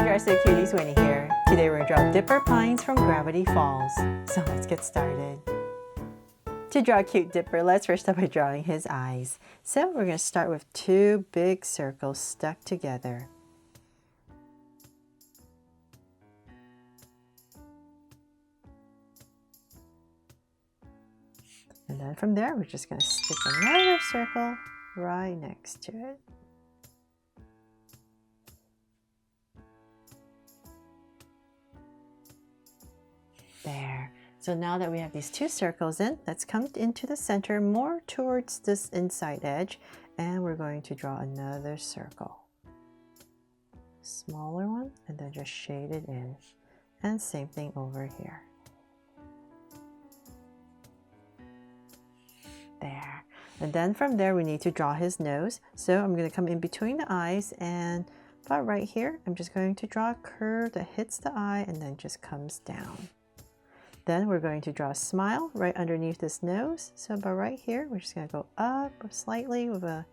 Dressed Cuties, Winnie here. Today we're going to draw Dipper Pines from Gravity Falls. So let's get started. To draw a cute dipper, let's first start by drawing his eyes. So we're going to start with two big circles stuck together. And then from there, we're just going to stick another circle right next to it. There. So now that we have these two circles in, let's come into the center more towards this inside edge, and we're going to draw another circle. Smaller one, and then just shade it in. And same thing over here. There. And then from there, we need to draw his nose. So I'm going to come in between the eyes, and about right here, I'm just going to draw a curve that hits the eye and then just comes down. Then we're going to draw a smile right underneath this nose. So about right here, we're just going to go up slightly with a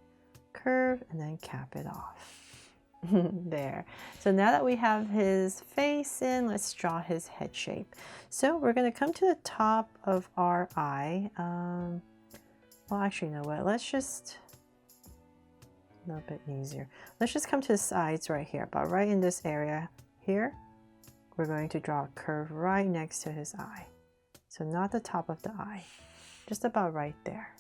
curve and then cap it off. There. So now that we have his face in, let's draw his head shape. So we're going to come to the top of our eye. Well, actually, you know what? Let's just, a little bit easier. Let's just come to the sides right here, about right in this area here. We're going to draw a curve right next to his eye. So not the top of the eye, just about right there.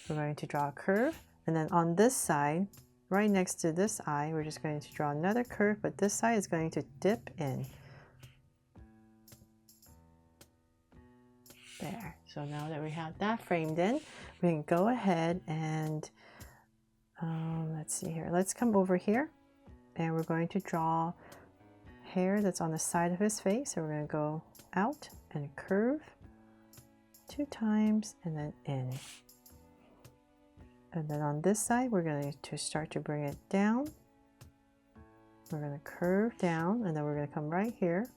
We're going to draw a curve, and then on this side, right next to this eye, we're just going to draw another curve, but this side is going to dip in. There. So now that we have that framed in, we can go ahead and, let's see here. Let's come over here, and we're going to draw hair that's on the side of his face. So we're going to go out and curve 2 times and then in. And then on this side, we're going to start to bring it down. We're going to curve down, and then we're going to come right here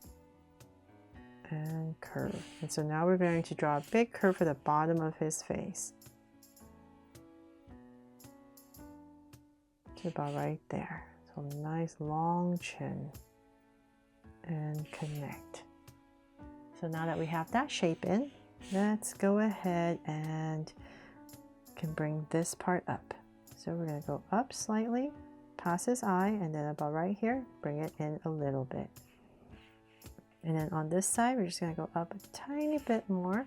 and curve. And so now we're going to draw a big curve for the bottom of his face. To about right there. So a nice long chin. And connect. So now that we have that shape in, let's go ahead and can bring this part up. So we're going to go up slightly, past his eye, and then about right here, bring it in a little bit. And then on this side, we're just going to go up a tiny bit more,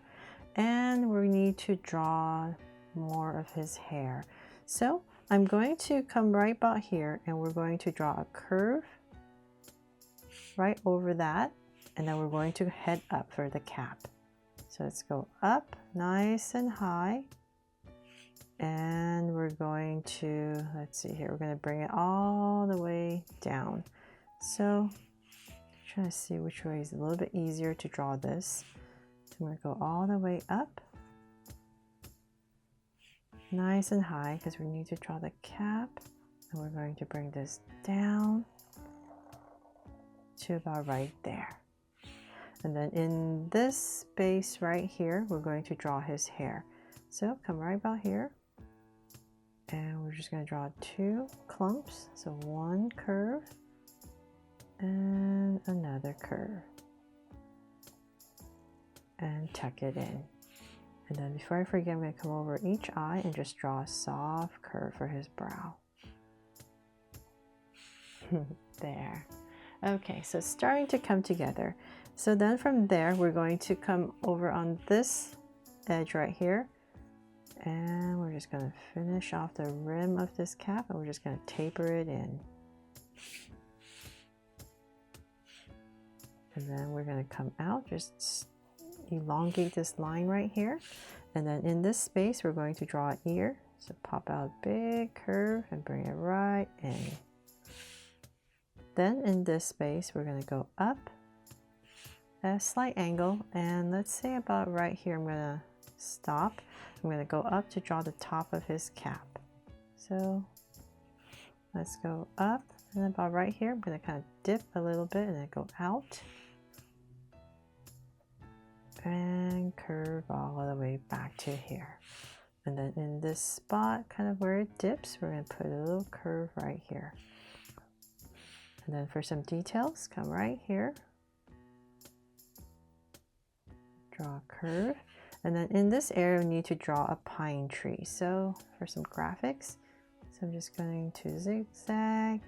and we need to draw more of his hair. So I'm going to come right about here, and we're going to draw a curve right over that, and then we're going to head up for the cap. So let's go up nice and high, and we're going to, let's see here, we're going to bring it all the way down. So trying to see which way is a little bit easier to draw this. So I'm going to go all the way up nice and high because we need to draw the cap, and we're going to bring this down to about right there. And then in this space right here, we're going to draw his hair. So come right about here, and we're just going to draw 2 clumps. So one curve and another curve, and tuck it in. And then before I forget, I'm going to come over each eye and just draw a soft curve for his brow. There. Okay, so it's starting to come together. So then from there, we're going to come over on this edge right here, and we're just going to finish off the rim of this cap, and we're just going to taper it in. And then we're going to come out, just elongate this line right here. And then in this space, we're going to draw an ear. So pop out a big curve and bring it right in. Then in this space, we're going to go up at a slight angle, and let's say about right here, I'm going to stop. I'm going to go up to draw the top of his cap. So let's go up, and about right here, I'm going to kind of dip a little bit and then go out and curve all the way back to here. And then in this spot, kind of where it dips, we're going to put a little curve right here. And then for some details, come right here, draw a curve. And then in this area, we need to draw a pine tree. So for some graphics, so I'm just going to zigzag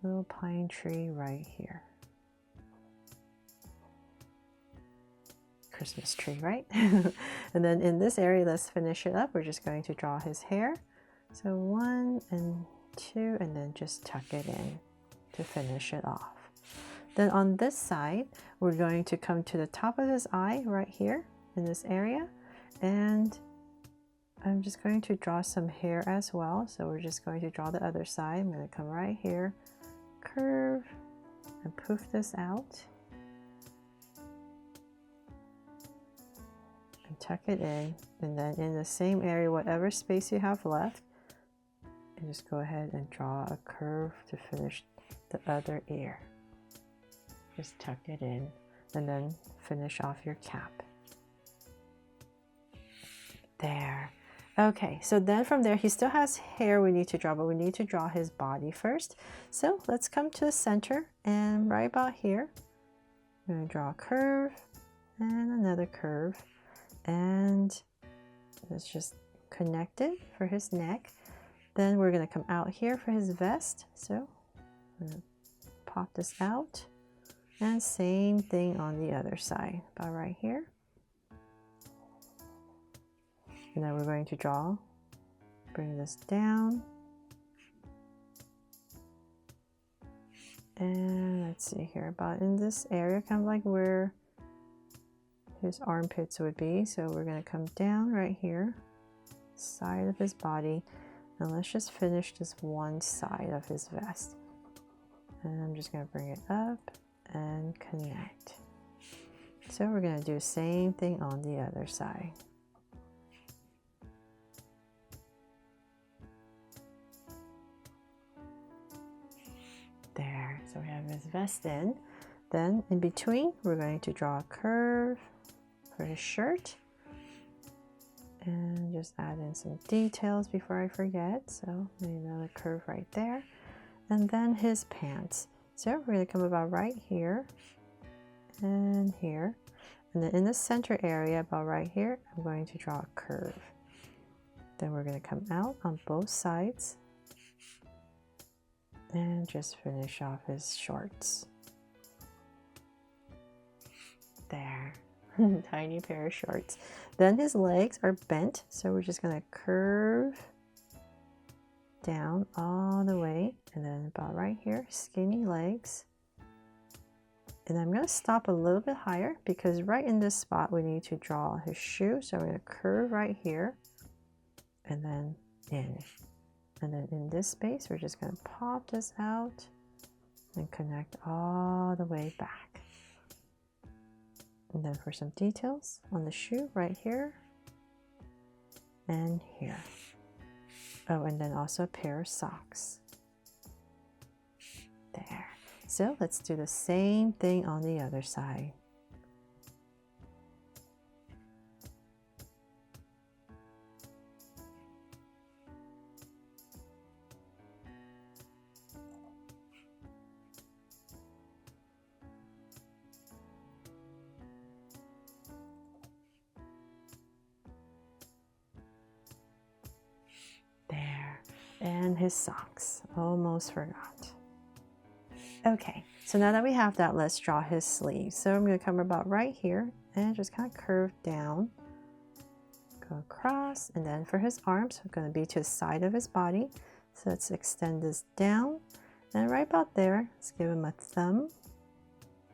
a little pine tree right here. Christmas tree, right? And then in this area, let's finish it up. We're just going to draw his hair. So 1 and 2, and then just tuck it in to finish it off. Then on this side, we're going to come to the top of his eye right here in this area. And I'm just going to draw some hair as well. So we're just going to draw the other side. I'm going to come right here, curve, and poof this out. And tuck it in. And then in the same area, whatever space you have left, and just go ahead and draw a curve to finish the other ear. Just tuck it in and then finish off your cap. There. Okay, so then from there, he still has hair we need to draw, but we need to draw his body first. So let's come to the center, and right about here, I'm going to draw a curve and another curve, and let's just connect it for his neck. Then we're going to come out here for his vest. So I'm going to pop this out, and same thing on the other side, about right here. And then we're going to draw, bring this down. And let's see here, about in this area, kind of like where his armpits would be. So we're going to come down right here, side of his body. And let's just finish this one side of his vest. And I'm just going to bring it up and connect. So we're going to do the same thing on the other side. There, so we have his vest in. Then in between, we're going to draw a curve for his shirt. And just add in some details before I forget. So maybe another curve right there. And then his pants. So we're going to come about right here and here. And then in the center area, about right here, I'm going to draw a curve. Then we're going to come out on both sides and just finish off his shorts. There. Tiny pair of shorts. Then his legs are bent, so we're just going to curve down all the way, and then about right here, skinny legs. And I'm going to stop a little bit higher because right in this spot we need to draw his shoe. So I'm going to curve right here and then in. And then in this space, we're just going to pop this out and connect all the way back. And then for some details on the shoe right here and here. Oh, and then also a pair of socks. There. So let's do the same thing on the other side. There. And his socks. Almost forgot. Okay, so now that we have that, let's draw his sleeves. So I'm going to come about right here and just kind of curve down, go across, and then for his arms, we're going to be to the side of his body. So let's extend this down, and right about there, let's give him a thumb,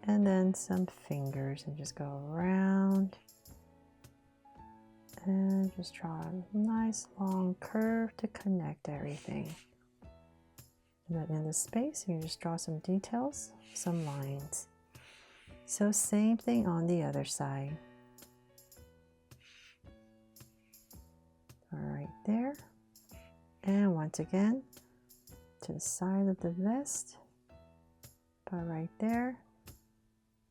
and then some fingers, and just go around, and just draw a nice long curve to connect everything. And then in the space, you can just draw some details, some lines. So same thing on the other side. All right there. And once again, to the side of the vest, about right there,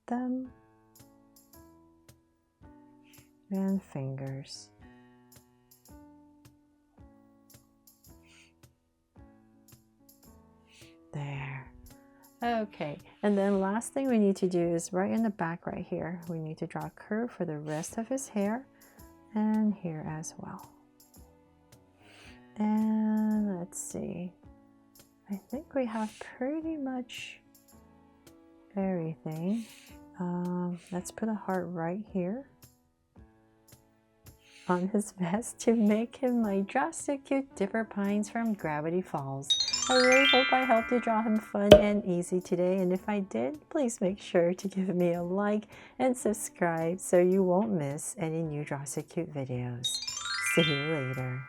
thumb, and fingers. There. Okay, and then last thing we need to do is right in the back right here, we need to draw a curve for the rest of his hair and here as well. And let's see, I think we have pretty much everything. Let's put a heart right here on his vest to make him my Draw So Cute Dipper Pines from Gravity Falls. I really hope I helped you draw him fun and easy today, and if I did, please make sure to give me a like and subscribe so you won't miss any new Draw So Cute videos. See you later.